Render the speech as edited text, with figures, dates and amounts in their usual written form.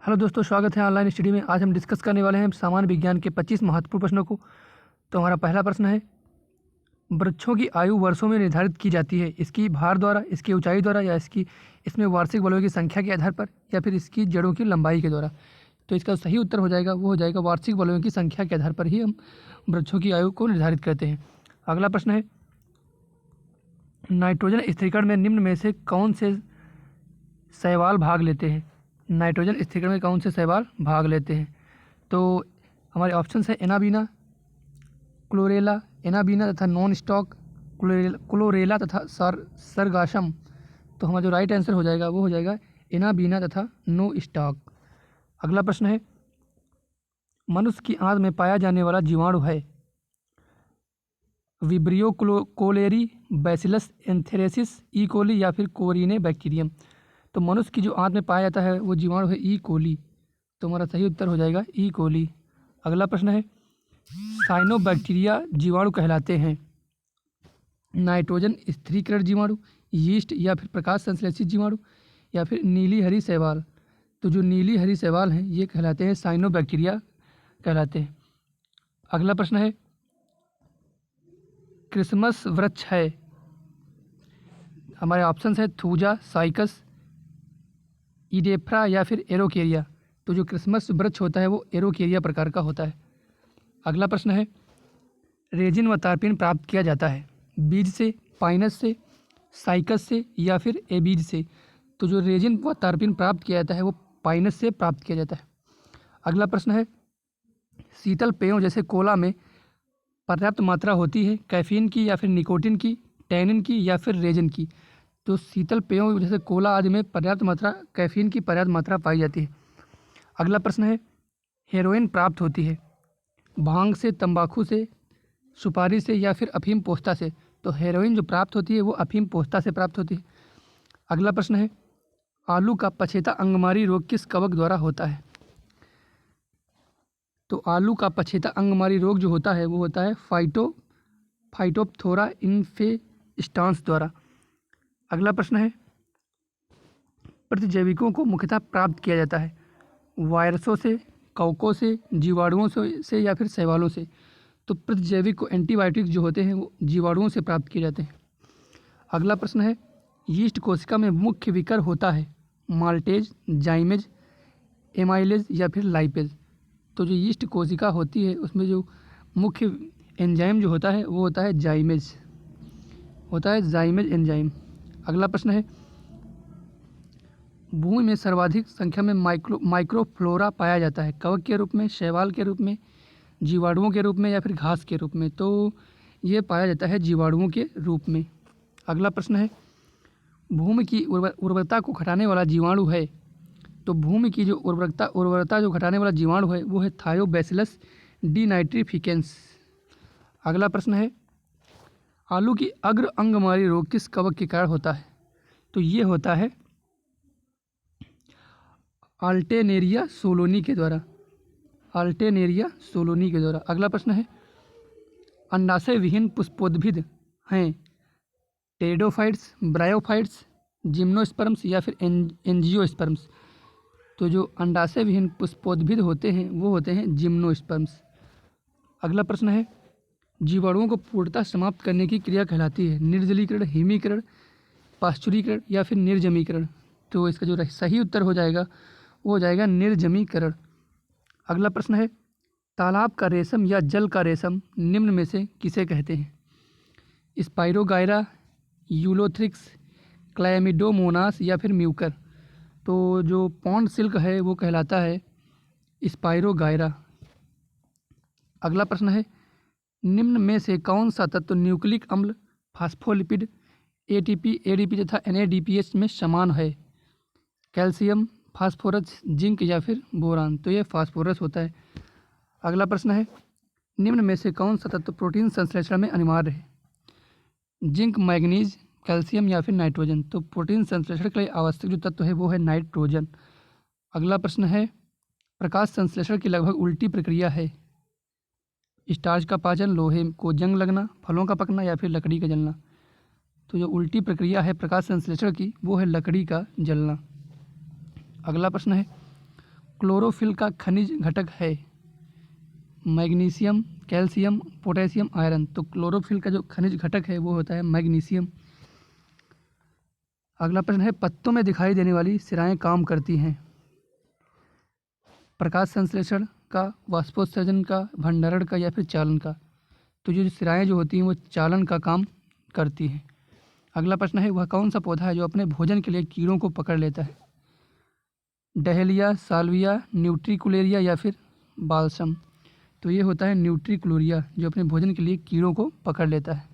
Hello दोस्तों, स्वागत है ऑनलाइन स्टडी में। आज हम डिस्कस करने वाले हैं सामान्य विज्ञान के 25 महत्वपूर्ण प्रश्नों को। तो हमारा पहला प्रश्न है, वृक्षों की आयु वर्षों में निर्धारित की जाती है। इसकी भार द्वारा, इसकी ऊंचाई द्वारा, या इसमें वार्षिक बलों की संख्या के आधार पर, या फिर इसकी जड़ों की लंबाई के द्वारा। तो इसका सही उत्तर हो जाएगा, वो हो जाएगा वार्षिक बलों की संख्या के आधार पर ही हम वृक्षों की आयु को निर्धारित करते हैं। अगला प्रश्न है, नाइट्रोजन स्थिरीकरण में निम्न में से कौन से शैवाल भाग लेते हैं। नाइट्रोजन स्थिरीकरण में कौन से शैवाल भाग लेते हैं? तो हमारे ऑप्शन है एनाबीना, क्लोरेला, एनाबीना तथा नॉन स्टॉक, क्लोरेला तथा सरगाशम। तो हमारा जो राइट आंसर हो जाएगा वो हो जाएगा एनाबीना तथा नो स्टॉक। अगला प्रश्न है, मनुष्य की आंत में पाया जाने वाला जीवाणु है विब्रियो कोलेरी, बैसिलस एंथेरेसिस, ई कोली, या फिर कोरिने बैक्टीरियम। तो मनुष्य की जो आंत में पाया जाता है वो जीवाणु है ई कोली। तो हमारा सही उत्तर हो जाएगा ई कोली। अगला प्रश्न है, साइनोबैक्टीरिया जीवाणु कहलाते हैं नाइट्रोजन स्थिरीकरण जीवाणु, यीस्ट, या फिर प्रकाश संश्लेषित जीवाणु, या फिर नीली हरी शैवाल। तो जो नीली हरी शैवाल हैं ये कहलाते हैं साइनोबैक्टीरिया कहलाते हैं। अगला प्रश्न है, क्रिसमस वृक्ष है। हमारे ऑप्शन है थूजा, साइकस, इडेफ्रा, या फिर एरोकेरिया। तो जो क्रिसमस वृक्ष होता है वो एरोकेरिया प्रकार का होता है। अगला प्रश्न है, रेजिन व तारपीन प्राप्त किया जाता है बीज से, पाइनस से, साइकस से, या फिर एबीज से। तो जो रेजिन व तारपीन प्राप्त किया जाता है वो पाइनस से प्राप्त किया जाता है। अगला प्रश्न है, शीतल पेयों जैसे कोला में पर्याप्त मात्रा होती है कैफीन की, या फिर निकोटिन की, टैनिन की, या फिर रेजिन की। तो शीतल पेयों जैसे कोला आदि में पर्याप्त मात्रा कैफीन की पर्याप्त मात्रा पाई जाती है। अगला प्रश्न है, हेरोइन प्राप्त होती है भांग से, तंबाकू से, सुपारी से, या फिर अफीम पोस्ता से। तो हेरोइन जो प्राप्त होती है वो अफीम पोस्ता से प्राप्त होती है। अगला प्रश्न है, आलू का पछेता अंगमारी रोग किस कवक द्वारा होता है। तो आलू का पछेता अंगमारी रोग जो होता है वो होता है फाइटोप्थोरा इन्फेस्टांस द्वारा। अगला प्रश्न है, प्रतिजैविकों को मुख्यतः प्राप्त किया जाता है वायरसों से, कवकों से, जीवाणुओं से, या फिर शैवालों से। तो प्रतिजैविक को एंटीबायोटिक जो होते हैं वो जीवाणुओं से प्राप्त किए जाते हैं। अगला प्रश्न है, यीस्ट कोशिका में मुख्य विकर होता है माल्टेज, जाइमेज, एमाइलेज, या फिर लाइपेज। तो जो यीस्ट कोशिका होती है उसमें जो मुख्य एंजाइम जो होता है वो होता है जाइमेज एंजाइम। अगला प्रश्न है, भूमि में सर्वाधिक संख्या में माइक्रोफ्लोरा पाया जाता है कवक के रूप में, शैवाल के रूप में, जीवाणुओं के रूप में, या फिर घास के रूप में। तो ये पाया जाता है जीवाणुओं के रूप में। अगला प्रश्न है, भूमि की उर्वरता को घटाने वाला जीवाणु है। तो भूमि की जो उर्वरता जो घटाने वाला जीवाणु है वो है थायोबैसिलस डिनाइट्रिफिकेंस। अगला प्रश्न है, आलू की अग्र अंगमारी रोग किस कवक के कारण होता है। तो ये होता है अल्टेनेरिया सोलोनी के द्वारा। अगला प्रश्न है, अंडाशय विहीन पुष्पोद्भिद हैं टेरिडोफाइट्स, ब्रायोफाइट्स, जिम्नोस्पर्म्स, या फिर एंजियोस्पर्म्स। तो जो अंडाशय विहीन पुष्पोद्भिद होते हैं वो होते हैं जिम्नोस्पर्म्स। अगला प्रश्न है, जीवाणुओं को पूर्णतः समाप्त करने की क्रिया कहलाती है निर्जलीकरण, हिमीकरण, पाश्चुरीकरण, या फिर निर्जमीकरण। तो इसका जो सही उत्तर हो जाएगा वो हो जाएगा निर्जमीकरण। अगला प्रश्न है, तालाब का रेशम या जल का रेशम निम्न में से किसे कहते हैं। स्पाइरोगायरा, यूलोथ्रिक्स, क्लैमिडोमोनास, या फिर म्यूकर। तो जो पॉन्ड सिल्क है वो कहलाता है स्पाइरोगायरा। अगला प्रश्न है, निम्न में से कौन सा तत्व न्यूक्लिक अम्ल, फास्फोलिपिड, एटीपी, एडीपी तथा एनएडीपीएच में समान है। कैल्शियम, फास्फोरस, जिंक, या फिर बोरान। तो ये फास्फोरस होता है। अगला प्रश्न है, निम्न में से कौन सा तत्व प्रोटीन संश्लेषण में अनिवार्य है। जिंक, मैग्नीज, कैल्शियम, या फिर नाइट्रोजन। तो प्रोटीन संश्लेषण के लिए आवश्यक जो तत्व है वो है नाइट्रोजन। अगला प्रश्न है, प्रकाश संश्लेषण की लगभग उल्टी प्रक्रिया है स्टार्च का पाचन, लोहे को जंग लगना, फलों का पकना, या फिर लकड़ी का जलना। तो जो उल्टी प्रक्रिया है प्रकाश संश्लेषण की वो है लकड़ी का जलना। अगला प्रश्न है, क्लोरोफिल का खनिज घटक है? Magnesium, calcium, potassium, iron. तो क्लोरोफिल का जो खनिज घटक है वो होता है मैग्नीशियम। अगला प्रश्न है, पत्तों में दिखाई देने वाली सिराएं काम करती हैं? प्रकाश संश्लेषण का, वाष्पोत्सर्जन का, भंडारण का या फिर चालन का? तो जो सिराएं जो होती हैं वो चालन का काम करती हैं। अगला प्रश्न है, वह कौन सा पौधा है जो अपने भोजन के लिए कीड़ों को पकड़ लेता है? डहेलिया, साल्विया, न्यूट्रिकुलेरिया या फिर बाल्सम? तो ये होता है न्यूट्रिकुलेरिया, जो अपने भोजन के लिए कीड़ों को पकड़ लेता है।